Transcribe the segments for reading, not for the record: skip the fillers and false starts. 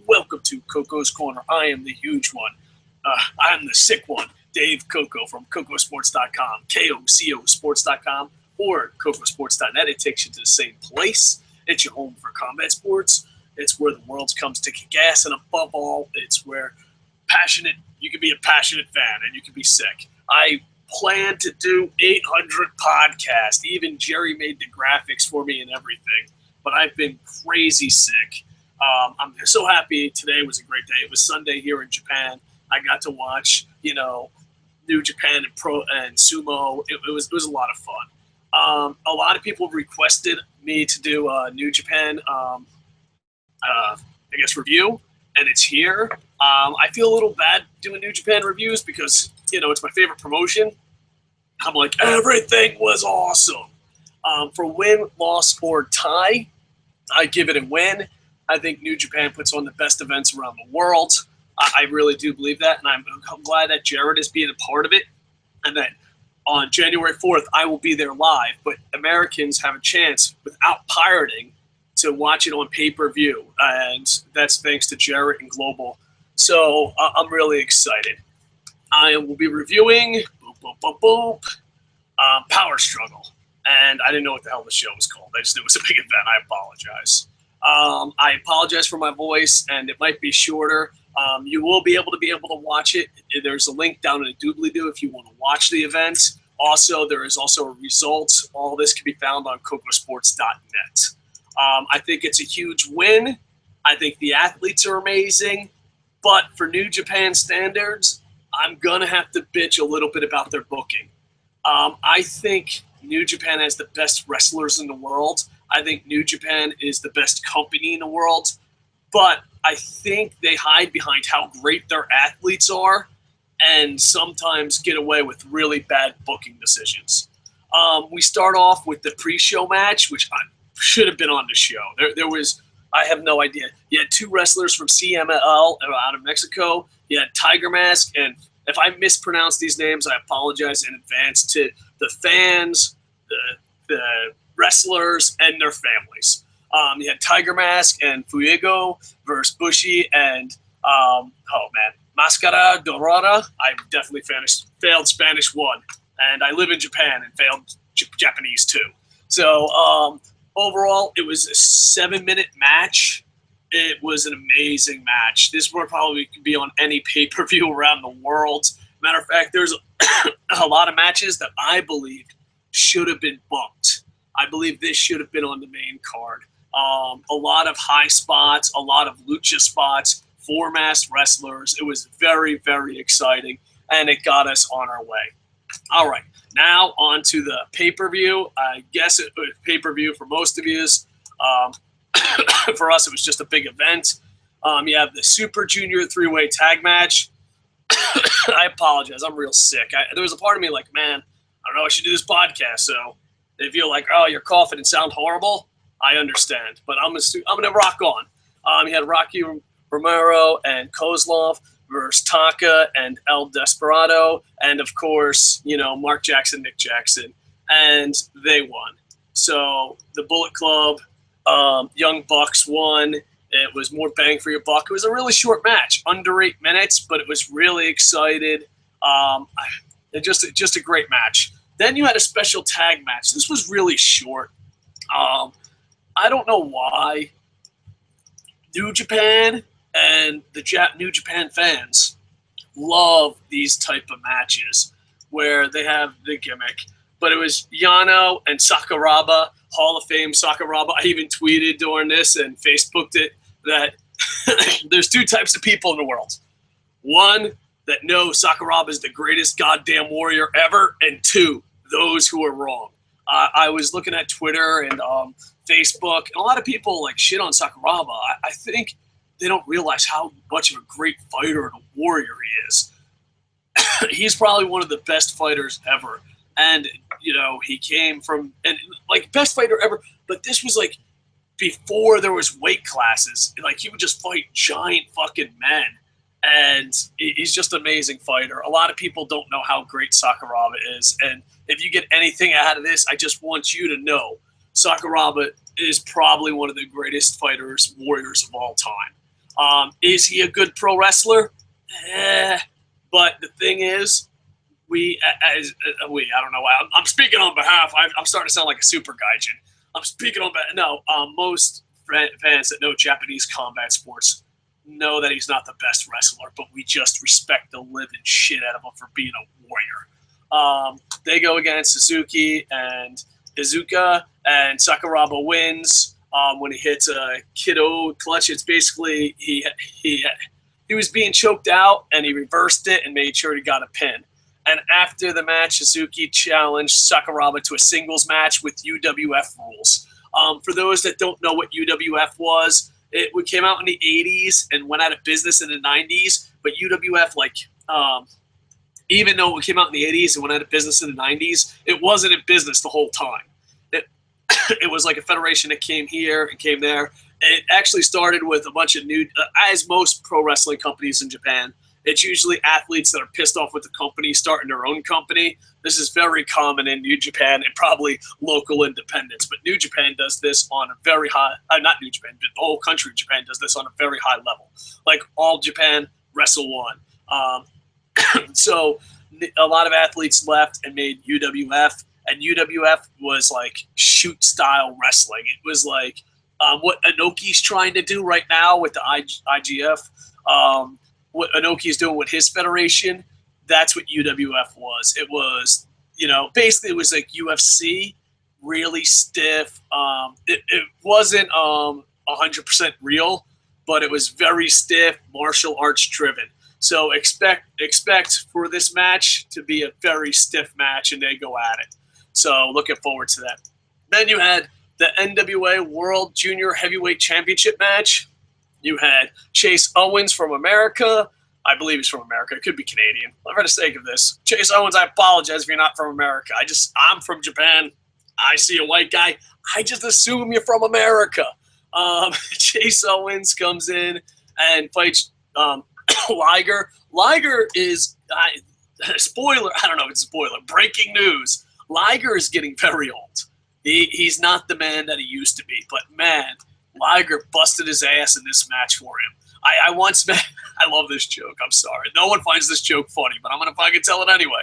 Welcome to Koco's Corner. I am the huge one. I am the sick one, Dave Koco from CocoSports.com, KOCO Sports.com, or CocoSports.net. It takes you to the same place. It's your home for combat sports. It's where the world comes to kick ass, and above all, it's where you can be a passionate fan and you can be sick. I plan to do 800 podcasts. Even Jerry made the graphics for me and everything, but I've been crazy sick. I'm so happy. Today was a great day. It was Sunday here in Japan. I got to watch, New Japan and Pro and Sumo. It was a lot of fun. A lot of people requested me to do a New Japan, review, and it's here. I feel a little bad doing New Japan reviews because, it's my favorite promotion. I'm like, everything was awesome. For win, loss, or tie, I give it a win. I think New Japan puts on the best events around the world. I really do believe that, and I'm glad that Jared is being a part of it, and that on January 4th, I will be there live, but Americans have a chance without pirating to watch it on pay-per-view, and that's thanks to Jarrett and Global. So I'm really excited. I will be reviewing Power Struggle, and I didn't know what the hell the show was called. I just knew it was a big event. I apologize. I apologize for my voice, and it might be shorter. You will be able to watch it. There's a link down in the doobly-doo if you want to watch the event. Also, there is also a results. All this can be found on CocoSports.net. I think it's a huge win. I think the athletes are amazing. But for New Japan standards, I'm going to have to bitch a little bit about their booking. I think New Japan has the best wrestlers in the world. I think New Japan is the best company in the world. But I think they hide behind how great their athletes are and sometimes get away with really bad booking decisions. We start off with the pre-show match, which should have been on the show. There was, I have no idea. You had two wrestlers from CML out of Mexico. You had Tiger Mask, and if I mispronounce these names, I apologize in advance to the fans, the wrestlers, and their families. You had Tiger Mask and Fuego versus Bushi and, Mascara Dorada. I definitely failed Spanish 1, and I live in Japan and failed Japanese 2. So overall, it was a 7-minute match. It was an amazing match. This would probably be on any pay-per-view around the world. Matter of fact, there's a lot of matches that I believe should have been bumped. I believe this should have been on the main card. A lot of high spots, a lot of lucha spots, 4-masked wrestlers. It was very, very exciting, and it got us on our way. All right, now on to the pay-per-view. I guess it was pay-per-view for most of you. For us, it was just a big event. You have the Super Junior 3-way tag match. I apologize. I'm real sick. There was a part of me like, man, I don't know if I should do this podcast. So if you're like, oh, you're coughing and sound horrible, I understand. But I'm gonna rock on. You had Rocky Romero and Kozlov versus Taka and El Desperado, and of course, Mark Jackson, Nick Jackson, and they won. So the Bullet Club, Young Bucks won. It was more bang for your buck. It was a really short match, under 8 minutes, but it was really excited. Just a great match. Then you had a special tag match. This was really short. I don't know why New Japan and the New Japan fans love these type of matches where they have the gimmick. But it was Yano and Sakuraba, Hall of Fame Sakuraba. I even tweeted during this and Facebooked it that there's two types of people in the world. One, that know Sakuraba is the greatest goddamn warrior ever, and two, those who are wrong. I was looking at Twitter and Facebook, and a lot of people shit on Sakuraba. I think they don't realize how much of a great fighter and a warrior he is. He's probably one of the best fighters ever. And, he came from, best fighter ever. But this was, before there was weight classes. He would just fight giant fucking men. And he's just an amazing fighter. A lot of people don't know how great Sakuraba is. And if you get anything out of this, I just want you to know Sakuraba is probably one of the greatest warriors of all time. Is he a good pro wrestler? But the thing is, I don't know why. I'm speaking on behalf. I'm starting to sound like a super gaijin. I'm speaking on behalf. No, most fans that know Japanese combat sports know that he's not the best wrestler, but we just respect the living shit out of him for being a warrior. They go against Suzuki and Iizuka, and Sakuraba wins when he hits a Kiddo clutch. It's basically he was being choked out, and he reversed it and made sure he got a pin. And after the match, Suzuki challenged Sakuraba to a singles match with UWF rules. For those that don't know what UWF was, it came out in the 80s and went out of business in the 90s. But UWF, even though it came out in the 80s and went out of business in the 90s, it wasn't in business the whole time. It was like a federation that came here and came there. It actually started with a bunch of new, as most pro wrestling companies in Japan, it's usually athletes that are pissed off with the company starting their own company. This is very common in New Japan and probably local independents. But New Japan does this on a very high, not New Japan, but the whole country of Japan does this on a very high level. Like All Japan, Wrestle One. So a lot of athletes left and made UWF. And UWF was like shoot style wrestling. It was like what Inoki's trying to do right now with the IGF. What Inoki is doing with his federation, that's what UWF was. It was, basically it was like UFC, really stiff. It wasn't 100% real, but it was very stiff, martial arts driven. So expect for this match to be a very stiff match, and they go at it. So looking forward to that. Then you had the NWA World Junior Heavyweight Championship match. You had Chase Owens from America. I believe he's from America. It could be Canadian. For the sake of this, Chase Owens, I apologize if you're not from America. I'm from Japan. I see a white guy. I just assume you're from America. Chase Owens comes in and fights Liger. Liger is, spoiler, I don't know if it's a spoiler, breaking news. Liger is getting very old. He's not the man that he used to be. But, man, Liger busted his ass in this match for him. I once met, I love this joke, I'm sorry. No one finds this joke funny, but I'm going to fucking tell it anyway.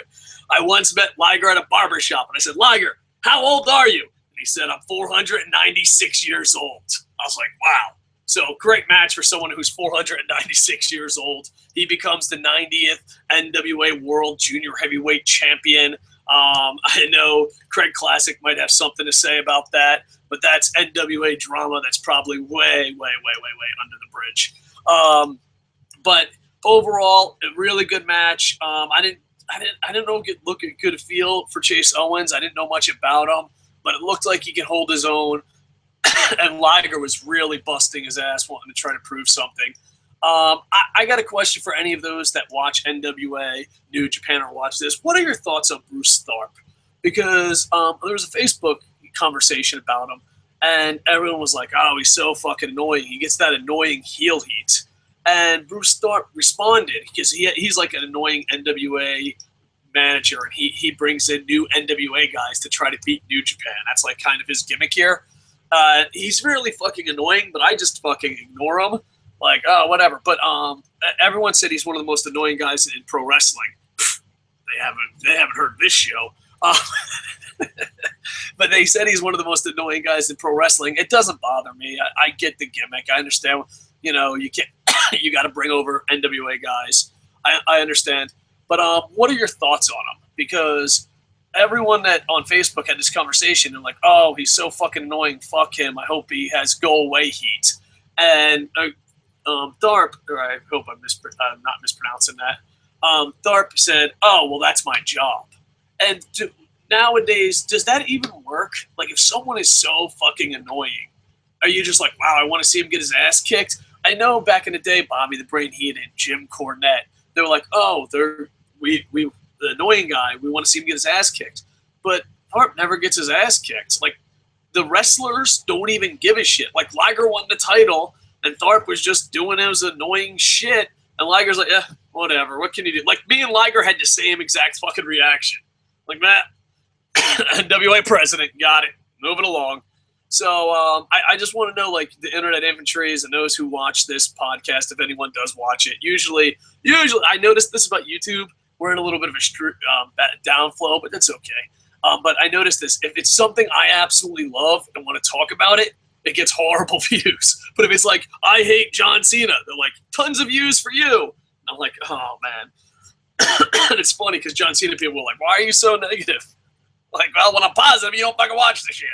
I once met Liger at a barbershop, and I said, Liger, how old are you? And he said, I'm 496 years old. I was like, wow. So great match for someone who's 496 years old. He becomes the 90th NWA World Junior Heavyweight Champion. I know Craig Classic might have something to say about that, but that's NWA drama that's probably way under the bridge. But overall, a really good match. I didn't look at good feel for Chase Owens. I didn't know much about him, but it looked like he could hold his own. And Liger was really busting his ass, wanting to try to prove something. I got a question for any of those that watch NWA, New Japan, or watch this. What are your thoughts on Bruce Tharpe? Because there was a Facebook conversation about him, and everyone was like, oh, he's so fucking annoying. He gets that annoying heel heat. And Bruce Tharpe responded, because he's like an annoying NWA manager, and he brings in new NWA guys to try to beat New Japan. That's like kind of his gimmick here. He's really fucking annoying, but I just fucking ignore him. Like, oh, whatever. But everyone said he's one of the most annoying guys in pro wrestling. They haven't heard this show. But they said he's one of the most annoying guys in pro wrestling. It doesn't bother me. I get the gimmick. I understand. You can't. You got to bring over NWA guys. I understand. But what are your thoughts on him? Because everyone that on Facebook had this conversation and like, oh, he's so fucking annoying. Fuck him. I hope he has go away heat. And Tharpe, or I hope I'm not mispronouncing that. Tharpe said, oh, well, that's my job. And nowadays, does that even work? Like, if someone is so fucking annoying, are you just like, wow, I want to see him get his ass kicked? I know back in the day, Bobby the Brain Heat and Jim Cornette, they were like, oh, the annoying guy, we want to see him get his ass kicked. But Tharpe never gets his ass kicked. Like, the wrestlers don't even give a shit. Like, Liger won the title, and Tharpe was just doing his annoying shit, and Liger's like, yeah, whatever, what can you do? Like, me and Liger had the same exact fucking reaction. Like, Matt, NWA president, got it, moving along. So I just want to know, like, the internet infantries and those who watch this podcast, if anyone does watch it. Usually, I noticed this about YouTube. We're in a little bit of a downflow, but that's okay. But I noticed this. If it's something I absolutely love and want to talk about it, it gets horrible views. But if it's like, I hate John Cena, they're like, tons of views for you. I'm like, oh, man. And it's funny because John Cena people were like, why are you so negative? Like, well, when I'm positive, you don't fucking watch this shit.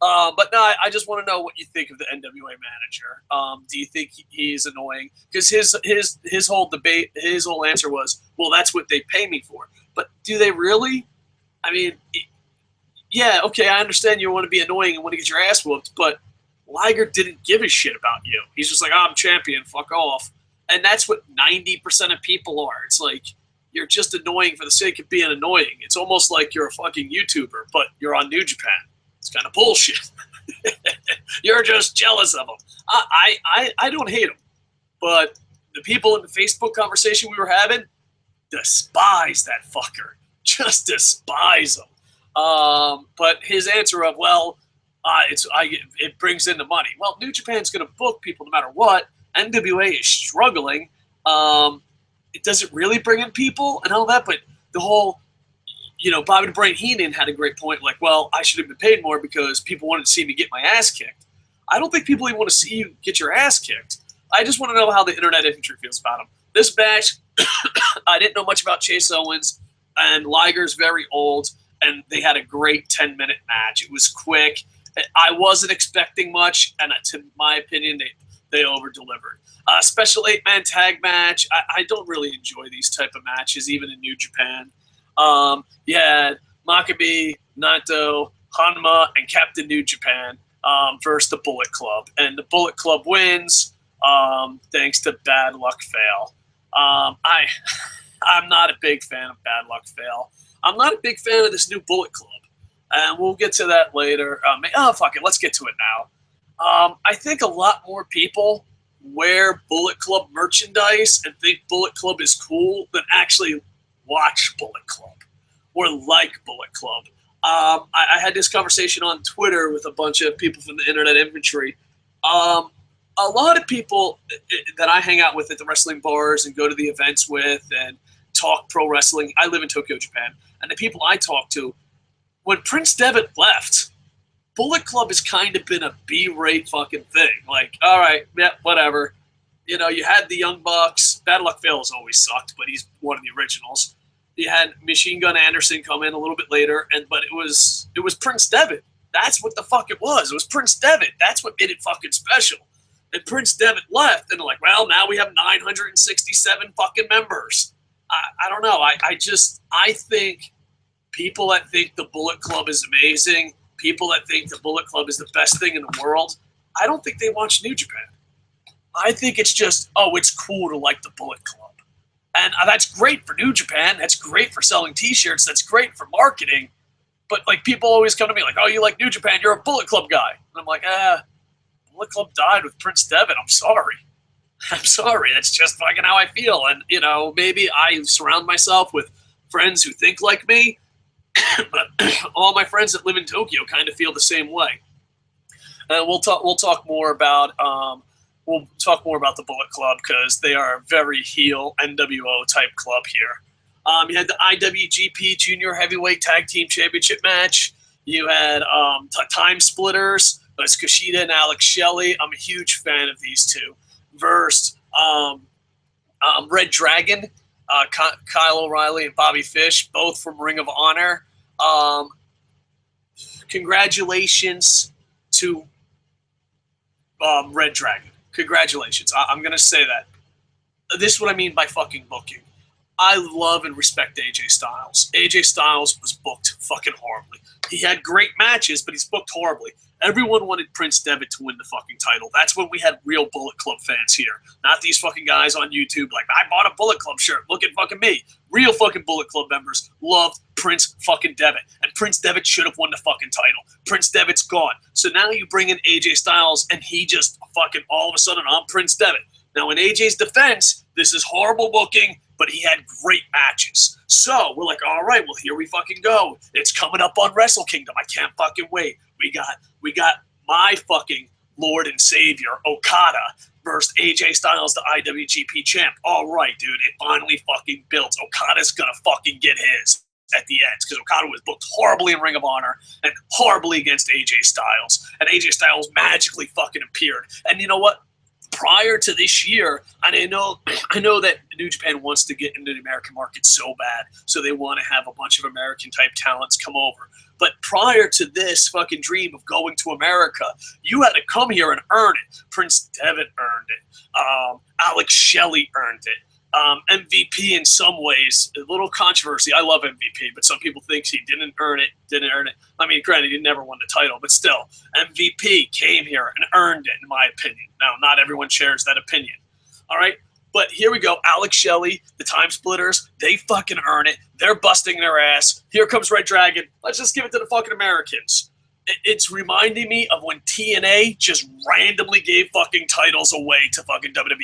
But no, I just want to know what you think of the NWA manager. Do you think he's annoying? Because his whole debate, his whole answer was, well, that's what they pay me for. But do they really? I mean, yeah, okay, I understand you want to be annoying and want to get your ass whooped, but Liger didn't give a shit about you. He's just like, oh, I'm champion, fuck off. And that's what 90% of people are. It's like, you're just annoying for the sake of being annoying. It's almost like you're a fucking YouTuber, but you're on New Japan. It's kind of bullshit. You're just jealous of him. I don't hate him, but the people in the Facebook conversation we were having despise that fucker. Just despise him. But his answer of, well, it brings in the money. Well, New Japan's going to book people no matter what. NWA is struggling. Does it really bring in people and all that? But the whole, Bobby the Brain Heenan had a great point. Like, well, I should have been paid more because people wanted to see me get my ass kicked. I don't think people even want to see you get your ass kicked. I just want to know how the internet infantry feels about him. This match, I didn't know much about Chase Owens, and Liger's very old, and they had a great 10-minute match. It was quick. I wasn't expecting much, and to my opinion, they over-delivered. Special 8-man tag match. I don't really enjoy these type of matches, even in New Japan. You had Maccabi, Naito, Hanma, and Captain New Japan versus the Bullet Club. And the Bullet Club wins thanks to Bad Luck Fail. I'm not a big fan of Bad Luck Fail. I'm not a big fan of this new Bullet Club. And we'll get to that later. Fuck it. Let's get to it now. I think a lot more people wear Bullet Club merchandise and think Bullet Club is cool than actually watch Bullet Club or like Bullet Club. I had this conversation on Twitter with a bunch of people from the internet infantry. A lot of people that I hang out with at the wrestling bars and go to the events with and talk pro wrestling. I live in Tokyo, Japan. And the people I talk to, when Prince Devitt left, Bullet Club has kind of been a B-rate fucking thing. Like, all right, yeah, whatever. You had the Young Bucks. Bad Luck Fail has always sucked, but he's one of the originals. You had Machine Gun Anderson come in a little bit later, but it was Prince Devitt. That's what the fuck it was. It was Prince Devitt. That's what made it fucking special. And Prince Devitt left, and they're like, well, now we have 967 fucking members. I don't know. I think people that think the Bullet Club is amazing, people that think the Bullet Club is the best thing in the world, I don't think they watch New Japan. I think it's just, it's cool to like the Bullet Club. And that's great for New Japan. That's great for selling T-shirts. That's great for marketing. But, like, people always come to me like, oh, you like New Japan, you're a Bullet Club guy. And I'm like, Bullet Club died with Prince Devitt. I'm sorry. That's just fucking how I feel. And, maybe I surround myself with friends who think like me, but all my friends that live in Tokyo kind of feel the same way. And we'll talk more about the Bullet Club because they are a very heel NWO type club here. You had the IWGP Junior Heavyweight Tag Team Championship match. You had Time Splitters. It's Kushida and Alex Shelley. I'm a huge fan of these two. Versus Red Dragon, Kyle O'Reilly and Bobby Fish, both from Ring of Honor. Congratulations to Red Dragon. Congratulations. I'm going to say that. This is what I mean by fucking booking. I love and respect AJ Styles. AJ Styles was booked fucking horribly. He had great matches, but he's booked horribly. Everyone wanted Prince Devitt to win the fucking title. That's when we had real Bullet Club fans here. Not these fucking guys on YouTube like, I bought a Bullet Club shirt. Look at fucking me. Real fucking Bullet Club members loved Prince fucking Devitt. And Prince Devitt should have won the fucking title. Prince Devitt's gone. So now you bring in AJ Styles and he just fucking all of a sudden, I'm Prince Devitt. Now in AJ's defense, this is horrible booking, but he had great matches. So we're like, all right, well, here we fucking go. It's coming up on Wrestle Kingdom. I can't fucking wait. We got my fucking Lord and Savior, Okada, versus AJ Styles, the IWGP champ. All right, dude, it finally fucking built. Okada's gonna fucking get his at the end, because Okada was booked horribly in Ring of Honor and horribly against AJ Styles, and AJ Styles magically fucking appeared. And you know what? Prior to this year, and I know that New Japan wants to get into the American market so bad, so they want to have a bunch of American type talents come over. But prior to this fucking dream of going to America, you had to come here and earn it. Prince Devitt earned it. Alex Shelley earned it. MVP in some ways, a little controversy. I love MVP, but some people think he didn't earn it. I mean, granted, he never won the title, but still, MVP came here and earned it, in my opinion. Now, not everyone shares that opinion. All right? But here we go. Alex Shelley, the Time Splitters, they fucking earn it. They're busting their ass. Here comes Red Dragon. Let's just give it to the fucking Americans. It's reminding me of when TNA just randomly gave fucking titles away to fucking WWE.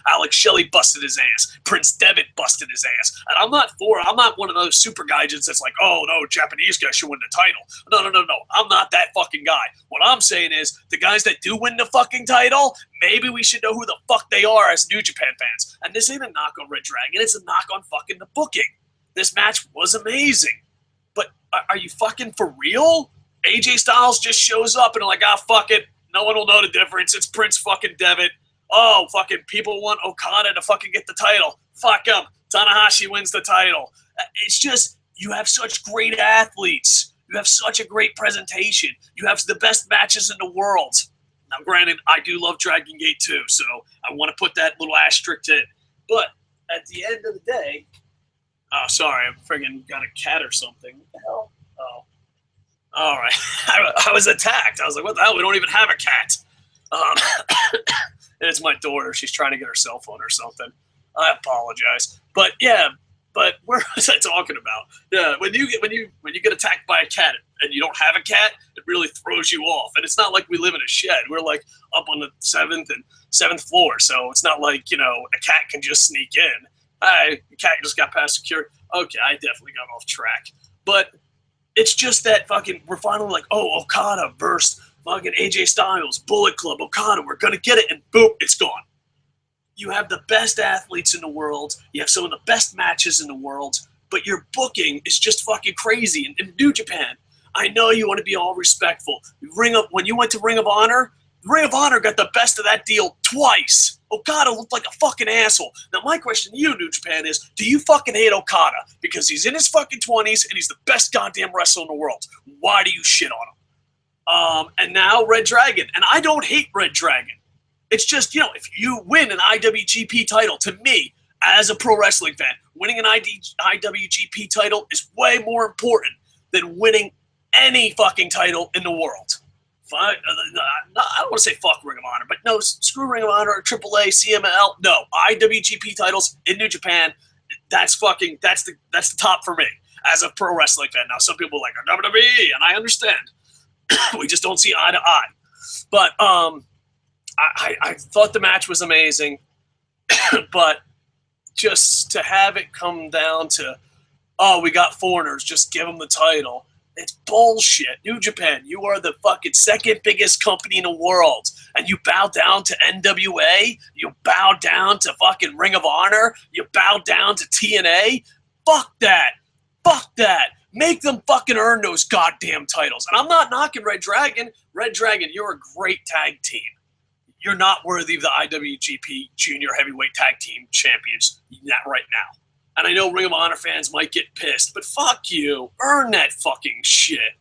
Alex Shelley busted his ass. Prince Devitt busted his ass. And I'm not one of those super guys that's like, oh, no, Japanese guy should win the title. No. I'm not that fucking guy. What I'm saying is the guys that do win the fucking title, maybe we should know who the fuck they are as New Japan fans. And this ain't a knock on Red Dragon. It's a knock on fucking the booking. This match was amazing. But are you fucking for real? AJ Styles just shows up and like, fuck it. No one will know the difference. It's Prince fucking Devitt. Oh, fucking people want Okada to fucking get the title. Fuck him. Tanahashi wins the title. It's just, you have such great athletes. You have such a great presentation. You have the best matches in the world. Now, granted, I do love Dragon Gate too, so I want to put that little asterisk in. But at the end of the day, sorry, I friggin' got a cat or something. What the hell? Oh. All right. I was attacked. I was like, what the hell? We don't even have a cat. And it's my daughter. She's trying to get her cell phone or something. I apologize. But yeah, where was I talking about? Yeah, when you get attacked by a cat and you don't have a cat, it really throws you off. And it's not like we live in a shed. We're like up on the seventh floor. So it's not like, a cat can just sneak in. The cat just got past security. Okay, I definitely got off track. But it's just that fucking, we're finally like, oh, Okada versus fucking AJ Styles, Bullet Club, Okada, we're going to get it, and boom, it's gone. You have the best athletes in the world, you have some of the best matches in the world, but your booking is just fucking crazy. In New Japan, I know you want to be all respectful. When you went to Ring of Honor got the best of that deal twice. Okada looked like a fucking asshole. Now, my question to you, New Japan, is do you fucking hate Okada? Because he's in his fucking 20s and he's the best goddamn wrestler in the world. Why do you shit on him? And now Red Dragon. And I don't hate Red Dragon. It's just, if you win an IWGP title, to me, as a pro wrestling fan, winning an IWGP title is way more important than winning any fucking title in the world. I don't want to say fuck Ring of Honor, but no, screw Ring of Honor or AAA, CML. No, IWGP titles in New Japan, that's the top for me as a pro wrestling fan. Now, some people are like WWE, and I understand. We just don't see eye to eye. But I thought the match was amazing, but just to have it come down to, oh, we got foreigners, just give them the title. It's bullshit. New Japan, you are the fucking second biggest company in the world, and you bow down to NWA? You bow down to fucking Ring of Honor? You bow down to TNA? Fuck that. Fuck that. Make them fucking earn those goddamn titles. And I'm not knocking Red Dragon. Red Dragon, you're a great tag team. You're not worthy of the IWGP Junior Heavyweight Tag Team Champions right now. And I know Ring of Honor fans might get pissed, but fuck you. Earn that fucking shit.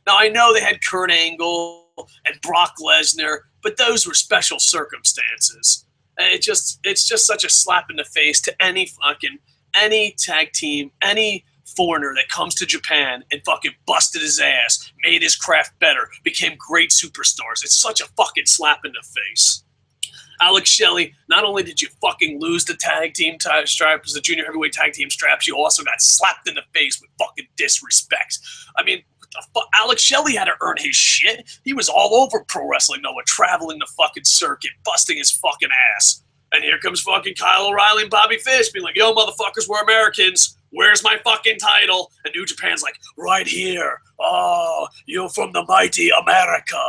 Now, I know they had Kurt Angle and Brock Lesnar, but those were special circumstances. And it's just such a slap in the face to any tag team, any foreigner that comes to Japan and fucking busted his ass, made his craft better, became great superstars. It's such a fucking slap in the face. Alex Shelley, not only did you fucking lose the tag team straps, the junior heavyweight tag team straps, you also got slapped in the face with fucking disrespect. I mean, what the fuck? Alex Shelley had to earn his shit. He was all over pro wrestling, Noah, traveling the fucking circuit, busting his fucking ass. And here comes fucking Kyle O'Reilly and Bobby Fish being like, yo, motherfuckers, we're Americans. Where's my fucking title? And New Japan's like, right here. Oh, you're from the mighty America.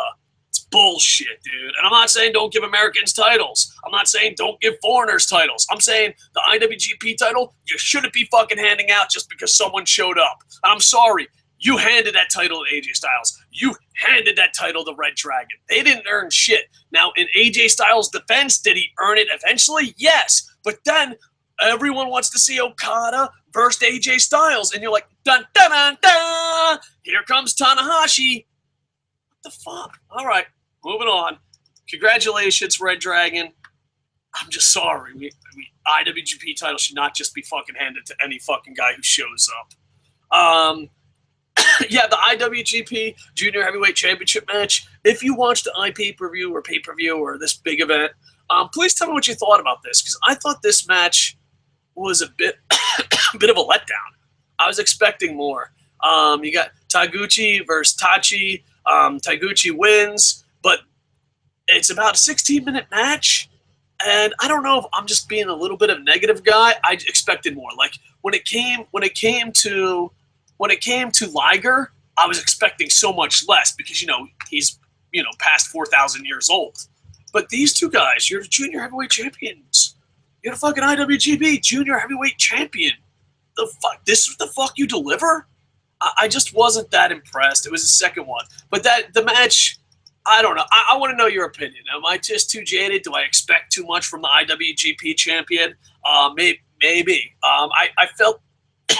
It's bullshit, dude. And I'm not saying don't give Americans titles. I'm not saying don't give foreigners titles. I'm saying the IWGP title, you shouldn't be fucking handing out just because someone showed up. And I'm sorry, you handed that title to AJ Styles. You handed that title to Red Dragon. They didn't earn shit. Now, in AJ Styles' defense, did he earn it eventually? Yes. But then everyone wants to see Okada versus AJ Styles. And you're like, dun, dun, dun, dun. Here comes Tanahashi. What the fuck? All right, moving on. Congratulations, Red Dragon. I'm just sorry. IWGP title should not just be fucking handed to any fucking guy who shows up. Yeah, the IWGP Junior Heavyweight Championship match. If you watched the pay-per-view or this big event, please tell me what you thought about this, because I thought this match was a bit of a letdown. I was expecting more. You got Taguchi versus Tachi. Taguchi wins, but it's about a 16-minute match, and I don't know if I'm just being a little bit of a negative guy. I expected more. Like when it came to Liger, I was expecting so much less because he's past 4,000 years old. But these two guys, you're the junior heavyweight champions. You're the fucking IWGP junior heavyweight champion. The fuck, this is the fuck you deliver? I just wasn't that impressed. It was the second one, but the match, I don't know. I want to know your opinion. Am I just too jaded? Do I expect too much from the IWGP champion? Maybe. I felt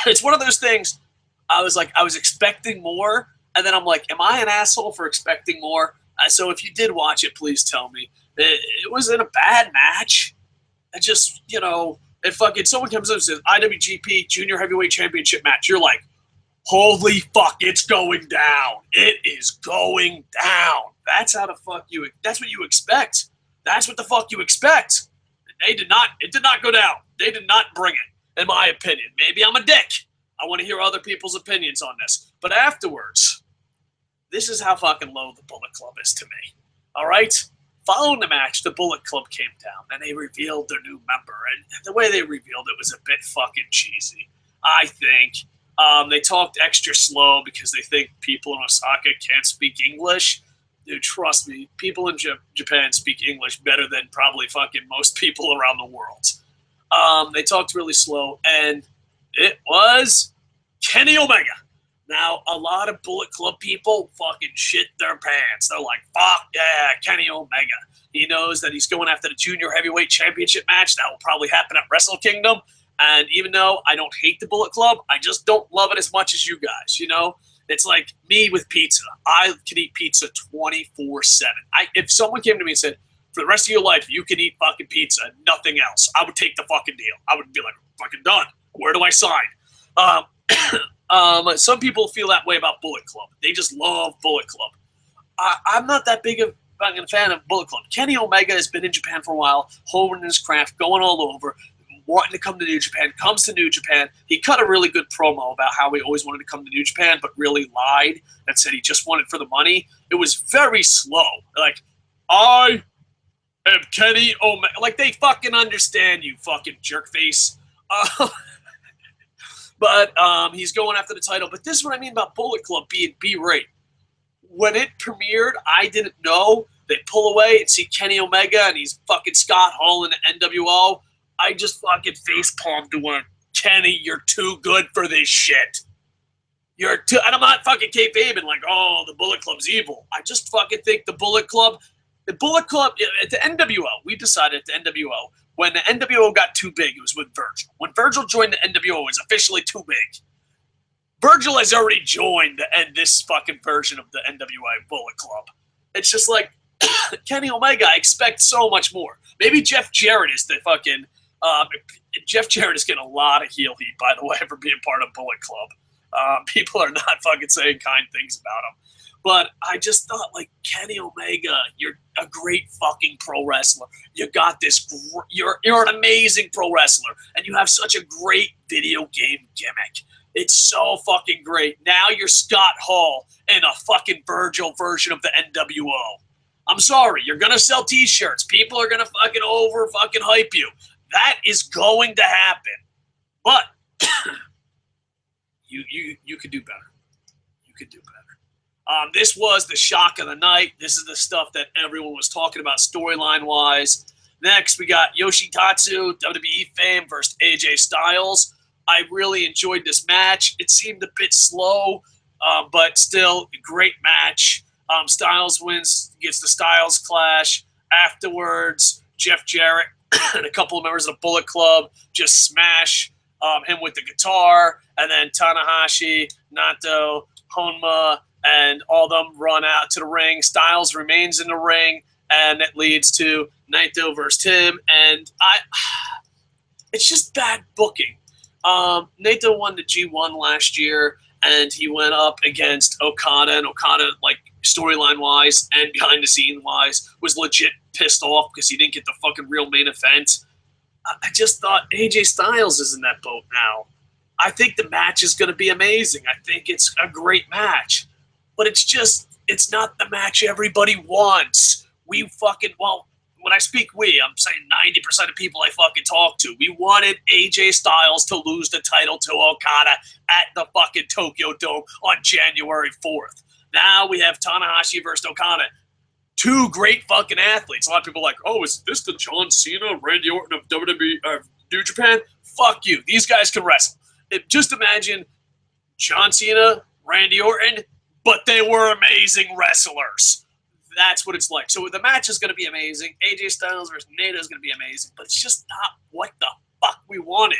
it's one of those things. I was expecting more, and then I'm like, am I an asshole for expecting more? So if you did watch it, please tell me. It wasn't a bad match. I just, if fucking someone comes up and says IWGP Junior Heavyweight Championship match, you're like, holy fuck, it's going down. It is going down. That's how the fuck that's what you expect. That's what the fuck you expect. It did not go down. They did not bring it, in my opinion. Maybe I'm a dick. I want to hear other people's opinions on this. But afterwards, this is how fucking low the Bullet Club is to me. All right? Following the match, the Bullet Club came down, and they revealed their new member. And the way they revealed it was a bit fucking cheesy, I think. They talked extra slow because they think people in Osaka can't speak English. Dude, trust me, people in Japan speak English better than probably fucking most people around the world. They talked really slow, and it was Kenny Omega. Now, a lot of Bullet Club people fucking shit their pants. They're like, fuck yeah, Kenny Omega. He knows that he's going after the Junior Heavyweight Championship match. That will probably happen at Wrestle Kingdom. And even though I don't hate the Bullet Club, I just don't love it as much as you guys, It's like me with pizza. I can eat pizza 24/7. If someone came to me and said, for the rest of your life, you can eat fucking pizza and nothing else, I would take the fucking deal. I would be like, fucking done. Where do I sign? Some people feel that way about Bullet Club. They just love Bullet Club. I'm not that big of a fan of Bullet Club. Kenny Omega has been in Japan for a while, honing his craft, going all over, wanting to come to New Japan, comes to New Japan. He cut a really good promo about how he always wanted to come to New Japan, but really lied and said he just wanted for the money. It was very slow. Like, I am Kenny Omega. Like, they fucking understand you, fucking jerkface. But he's going after the title. But this is what I mean about Bullet Club being B-rate. When it premiered, I didn't know. They pull away and see Kenny Omega, and he's fucking Scott Hall in the NWO. I just fucking facepalmed to one. Kenny, you're too good for this shit. And I'm not fucking kayfabing like, oh, the Bullet Club's evil. I just fucking think the Bullet Club at the NWO, we decided at the NWO, when the NWO got too big, it was with Virgil. When Virgil joined the NWO, it was officially too big. Virgil has already joined this fucking version of the NWA Bullet Club. It's just like, Kenny Omega, I expect so much more. Maybe Jeff Jarrett is the fucking... Jeff Jarrett is getting a lot of heel heat, by the way, for being part of Bullet Club. People are not fucking saying kind things about him. But I just thought, like, Kenny Omega, you're a great fucking pro wrestler. You got this, you're an amazing pro wrestler, and you have such a great video game gimmick. It's so fucking great. Now you're Scott Hall in a fucking Virgil version of the NWO. I'm sorry, you're gonna sell t-shirts. People are gonna fucking hype you. That is going to happen. But you could do better. You could do better. This was the shock of the night. This is the stuff that everyone was talking about storyline-wise. Next, we got YOSHI-HASHI, WWE fame, versus AJ Styles. I really enjoyed this match. It seemed a bit slow, but still a great match. Styles wins, gets the Styles Clash. Afterwards, Jeff Jarrett and a couple of members of the Bullet Club just smash him with the guitar. And then Tanahashi, Naito, Honma, and all of them run out to the ring. Styles remains in the ring, and it leads to Naito versus him. And it's just bad booking. Naito won the G1 last year, and he went up against Okada, and Okada, like, storyline-wise and behind-the-scene-wise, was legit pissed off because he didn't get the fucking real main event. I just thought AJ Styles is in that boat now. I think the match is going to be amazing. I think it's a great match. But it's not the match everybody wants. When I speak I'm saying 90% of people I fucking talk to. We wanted AJ Styles to lose the title to Okada at the fucking Tokyo Dome on January 4th. Now we have Tanahashi versus Okada. Two great fucking athletes. A lot of people are like, oh, is this the John Cena, Randy Orton of WWE, New Japan? Fuck you. These guys can wrestle. Just imagine John Cena, Randy Orton, but they were amazing wrestlers. That's what it's like. So the match is going to be amazing. AJ Styles versus Naito is going to be amazing, but it's just not what the fuck we wanted.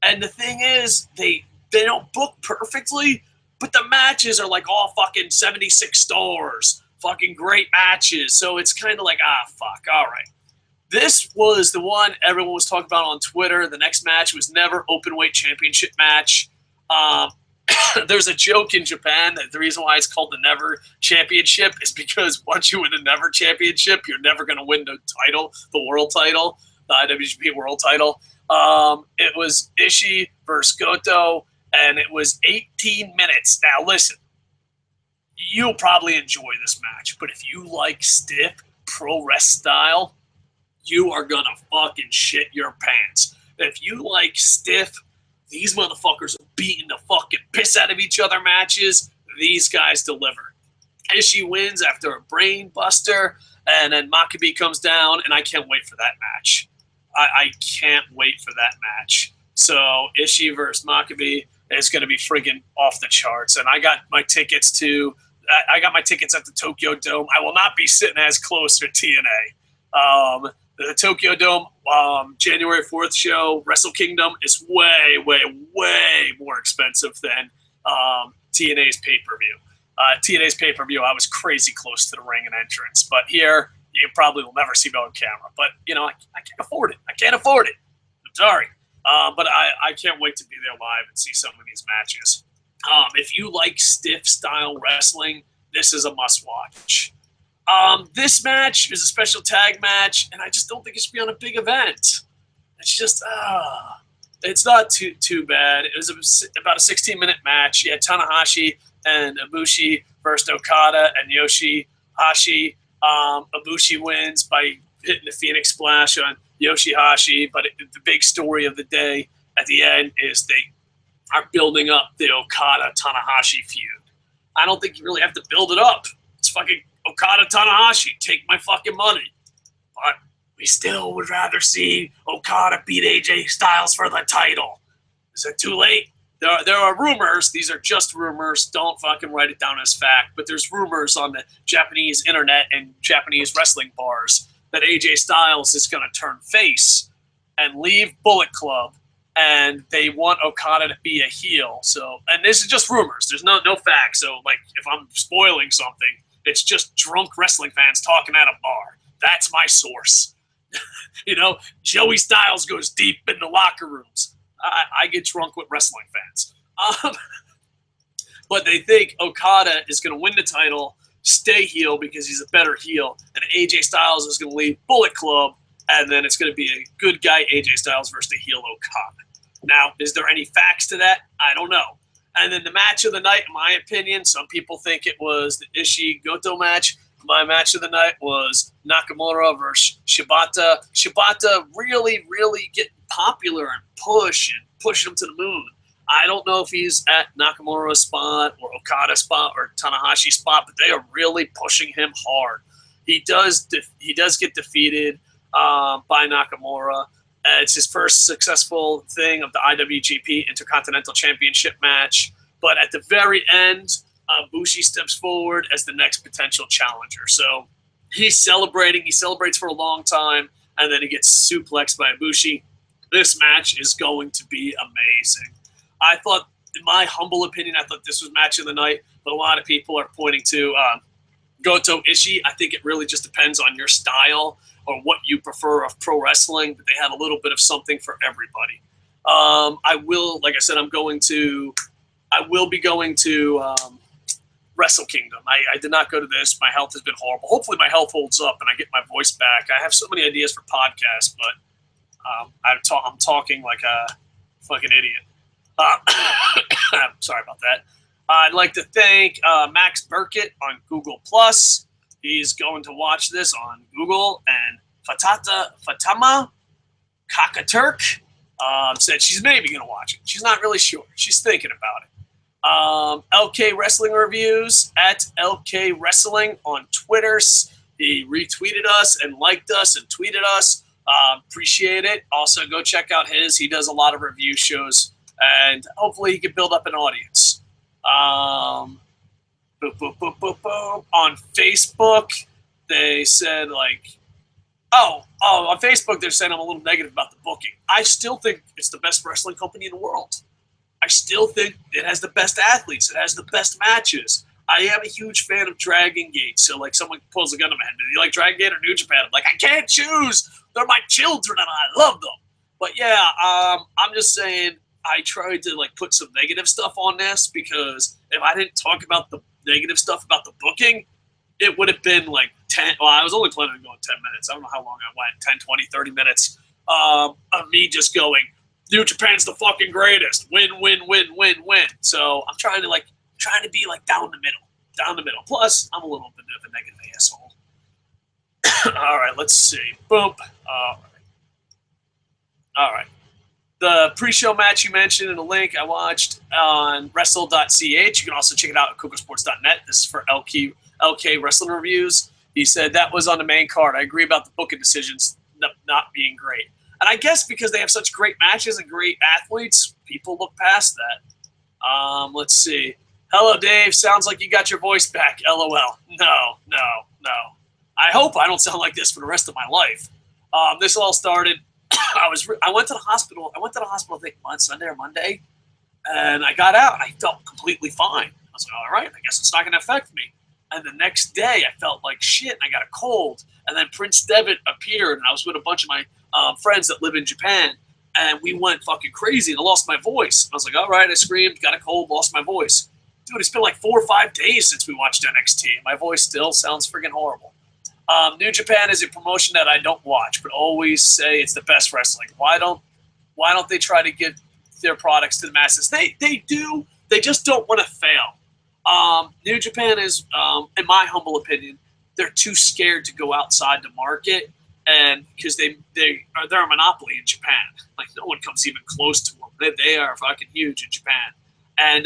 And the thing is, they don't book perfectly, but the matches are like all fucking 76 stars. Fucking great matches. So it's kind of like, fuck, all right. This was the one everyone was talking about on Twitter. The next match was never openweight championship match. There's a joke in Japan that the reason why it's called the Never Championship is because once you win the Never Championship, you're never going to win the title, the world title, the IWGP world title. It was Ishii versus Goto, and it was 18 minutes. Now, listen, you'll probably enjoy this match, but if you like stiff pro wrestling style, you are going to fucking shit your pants. If you like stiff, these motherfuckers are beating the fucking piss out of each other matches, these guys deliver. Ishii wins after a brain buster, and then Makabe comes down, and I can't wait for that match. I can't wait for that match. So Ishii versus Makabe is going to be friggin' off the charts, and I got my tickets at the Tokyo Dome. I will not be sitting as close for TNA. The Tokyo Dome January 4th show, Wrestle Kingdom, is way, way, way more expensive than TNA's pay-per-view. TNA's pay-per-view, I was crazy close to the ring and entrance. But here, you probably will never see me on camera. But, I can't afford it. I can't afford it. I'm sorry. But I can't wait to be there live and see some of these matches. If you like stiff-style wrestling, this is a must-watch. This match is a special tag match, and I just don't think it should be on a big event. It's just, it's not too bad. It was about a 16-minute match. You had Tanahashi and Ibushi versus Okada and YOSHI-HASHI. Ibushi wins by hitting the Phoenix Splash on YOSHI-HASHI, but the big story of the day at the end is they are building up the Okada-Tanahashi feud. I don't think you really have to build it up. It's fucking Okada Tanahashi, take my fucking money. But we still would rather see Okada beat AJ Styles for the title. Is it too late? There are rumors. These are just rumors. Don't fucking write it down as fact. But there's rumors on the Japanese internet and Japanese wrestling bars that AJ Styles is going to turn face and leave Bullet Club, and they want Okada to be a heel. So, and this is just rumors. There's no facts. So, like, if I'm spoiling something, it's just drunk wrestling fans talking at a bar. That's my source. Joey Styles goes deep in the locker rooms. I get drunk with wrestling fans. But they think Okada is going to win the title, stay heel because he's a better heel, and AJ Styles is going to leave Bullet Club, and then it's going to be a good guy AJ Styles versus the heel Okada. Now, is there any facts to that? I don't know. And then the match of the night, in my opinion, some people think it was the Ishii-Goto match. My match of the night was Nakamoto versus Shibata. Shibata really, really getting popular and pushing him to the moon. I don't know if he's at Nakamura's spot or Okada's spot or Tanahashi's spot, but they are really pushing him hard. He does get defeated by Nakamura. It's his first successful thing of the IWGP Intercontinental Championship match. But at the very end, Bushi steps forward as the next potential challenger. So he's celebrating. He celebrates for a long time, and then he gets suplexed by Bushi. This match is going to be amazing. I thought, in my humble opinion, I thought this was match of the night, but a lot of people are pointing to Goto Ishii. I think it really just depends on your style or what you prefer of pro wrestling, but they had a little bit of something for everybody. Like I said, I will be going to Wrestle Kingdom. I did not go to this. My health has been horrible. Hopefully my health holds up and I get my voice back. I have so many ideas for podcasts, but I'm talking like a fucking idiot. Sorry about that. I'd like to thank Max Burkett on Google+. He's going to watch this on Google. And Fatama Kakaturk said she's maybe going to watch it. She's not really sure. She's thinking about it. LK Wrestling Reviews at LK Wrestling on Twitter. He retweeted us and liked us and tweeted us. Appreciate it. Also, go check out his. He does a lot of review shows, and hopefully he can build up an audience. On Facebook, they said on Facebook they're saying I'm a little negative about the booking. I still think it's the best wrestling company in the world. I still think it has the best athletes. It has the best matches. I am a huge fan of Dragon Gate. So, someone pulls a gun to my head. Do you like Dragon Gate or New Japan? I'm like, I can't choose. They're my children, and I love them. But, yeah, I'm just saying I tried to, put some negative stuff on this because if I didn't talk about the negative stuff about the booking, it would have been 10. Well, I was only planning on going 10 minutes. I don't know how long I went, 10, 20, 30 minutes of me just going, New Japan's the fucking greatest. Win, win, win, win, win. So I'm trying to be down the middle. Plus, I'm a little bit of a negative asshole. All right, let's see. Boom. All right. The pre-show match you mentioned in a link I watched on wrestle.ch. You can also check it out at kokosports.net. This is for LK Wrestling Reviews. He said that was on the main card. I agree about the booking decisions not being great. And I guess because they have such great matches and great athletes, people look past that. Let's see. Hello, Dave. Sounds like you got your voice back. LOL. No. I hope I don't sound like this for the rest of my life. This all started. I went to the hospital. I think Sunday or Monday, and I got out and I felt completely fine. I was like, all right, I guess it's not going to affect me. And the next day, I felt like shit. And I got a cold. And then Prince Devitt appeared, and I was with a bunch of my friends that live in Japan, and we went fucking crazy, and I lost my voice. I was like, all right, I screamed, got a cold, lost my voice. Dude, it's been 4 or 5 days since we watched NXT. My voice still sounds friggin' horrible. New Japan is a promotion that I don't watch, but always say it's the best wrestling. Why don't they try to give their products to the masses? They do. They just don't want to fail. New Japan is, in my humble opinion, they're too scared to go outside the market, and because they're a monopoly in Japan. No one comes even close to them. They are fucking huge in Japan, and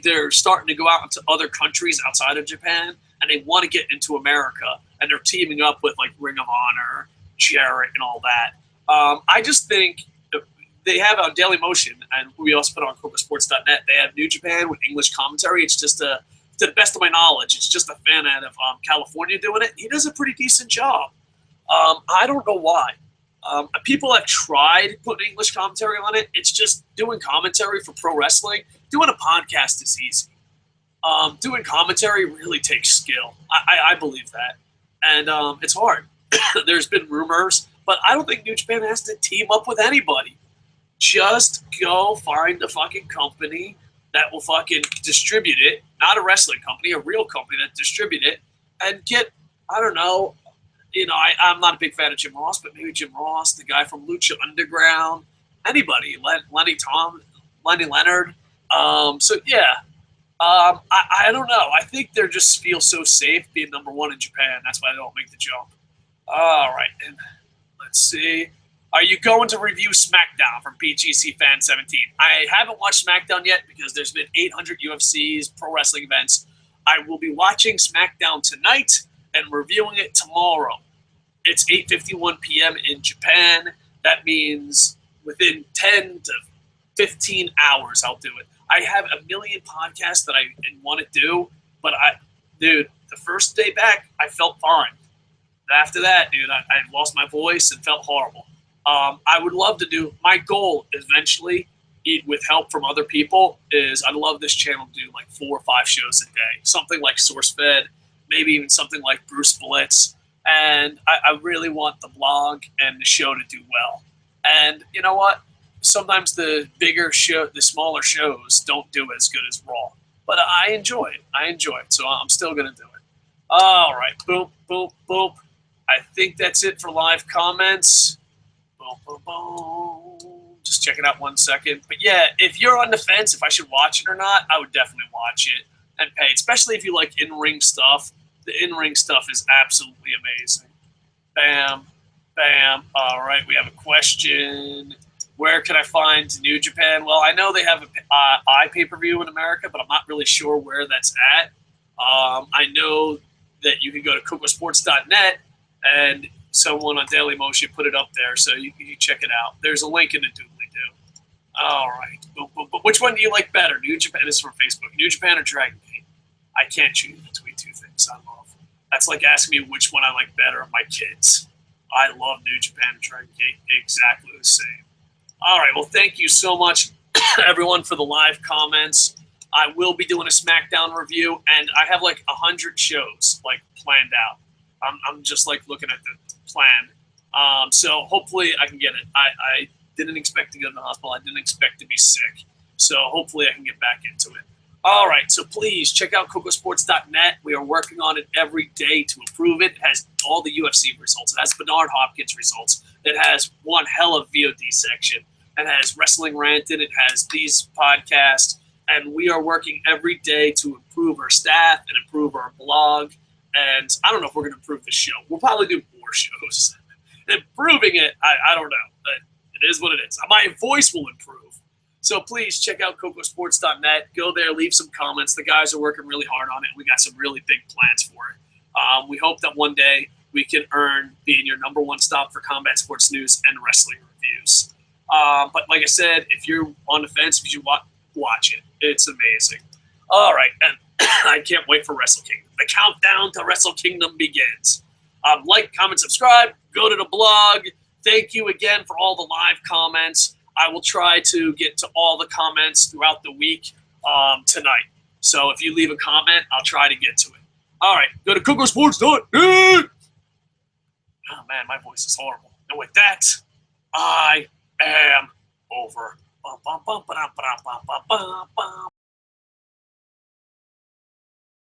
they're starting to go out into other countries outside of Japan, and they want to get into America, and they're teaming up with Ring of Honor, Jarrett, and all that. I just think they have on Daily Motion, and we also put on kokosports.net. They have New Japan with English commentary. It's just to the best of my knowledge, it's just a fan out of California doing it. He does a pretty decent job. I don't know why. People have tried putting English commentary on it. It's just doing commentary for pro wrestling. Doing a podcast is easy. Doing commentary really takes skill. I believe that. And it's hard. There's been rumors, but I don't think New Japan has to team up with anybody. Just go find a fucking company that will fucking distribute it. Not a wrestling company, a real company that distribute it. And get, I don't know, I'm not a big fan of Jim Ross, but maybe Jim Ross, the guy from Lucha Underground, anybody, Lenny Leonard. So yeah, I don't know. I think they just feel so safe being #1 in Japan. That's why they don't make the jump. All right, and let's see. Are you going to review SmackDown from PGC Fan 17? I haven't watched SmackDown yet because there's been 800 UFC's pro wrestling events. I will be watching SmackDown tonight and reviewing it tomorrow. It's 8:51 p.m. in Japan. That means within 10 to 15 hours I'll do it. I have a million podcasts that I want to do, but the first day back, I felt fine. After that, dude, I lost my voice and felt horrible. I would love to do, my goal eventually, with help from other people, is I'd love this channel to do like 4 or 5 shows a day. Something like SourceFed, maybe even something like Bruce Blitz. And I really want the blog and the show to do well. And you know what? Sometimes the smaller shows don't do as good as Raw. But I enjoy it. So I'm still going to do it. All right. Boop, boop, boop. I think that's it for live comments. Boom, boom, boom. Just check it out 1 second. But yeah, if you're on the fence if I should watch it or not, I would definitely watch it and pay, especially if you like in-ring stuff. The in-ring stuff is absolutely amazing. Bam, bam. All right, we have a question. Where can I find New Japan? Well, I know they have an iPay-per-view in America, but I'm not really sure where that's at. I know that you can go to kocosports.net, and someone on Daily Motion put it up there, so you can check it out. There's a link in the doobly-doo. All right. But which one do you like better? New Japan is from Facebook. New Japan or Dragon Gate? I can't choose between two things I love. That's like asking me which one I like better of my kids. I love New Japan and Dragon Gate exactly the same. All right. Well, thank you so much, everyone, for the live comments. I will be doing a SmackDown review, and I have like 100 shows like planned out. I'm just like looking at the plan. So hopefully I can get it. I didn't expect to go to the hospital. I didn't expect to be sick. So hopefully I can get back into it. All right. So please check out kocosports.net. We are working on it every day to improve it. It has all the UFC results. It has Bernard Hopkins results. It has one hell of VOD section. It has Wrestling Ranted. It has these podcasts. And we are working every day to improve our staff and improve our blog. And I don't know if we're going to improve the show. We'll probably do more shows. Improving it, I don't know. But it is what it is. My voice will improve. So please check out kocosports.net. Go there, leave some comments. The guys are working really hard on it. We got some really big plans for it. We hope that one day we can earn being your #1 stop for combat sports news and wrestling reviews. But like I said, if you're on the fence, if you watch it. It's amazing. All right, and I can't wait for Wrestle Kingdom. The countdown to Wrestle Kingdom begins. Like, comment, subscribe. Go to the blog. Thank you again for all the live comments. I will try to get to all the comments throughout the week tonight. So if you leave a comment, I'll try to get to it. All right, go to kocosports.net. Oh, man, my voice is horrible. And with that, I am over. Bum, bum, bum, ba-dum, ba-dum, bum, bum, bum, bum.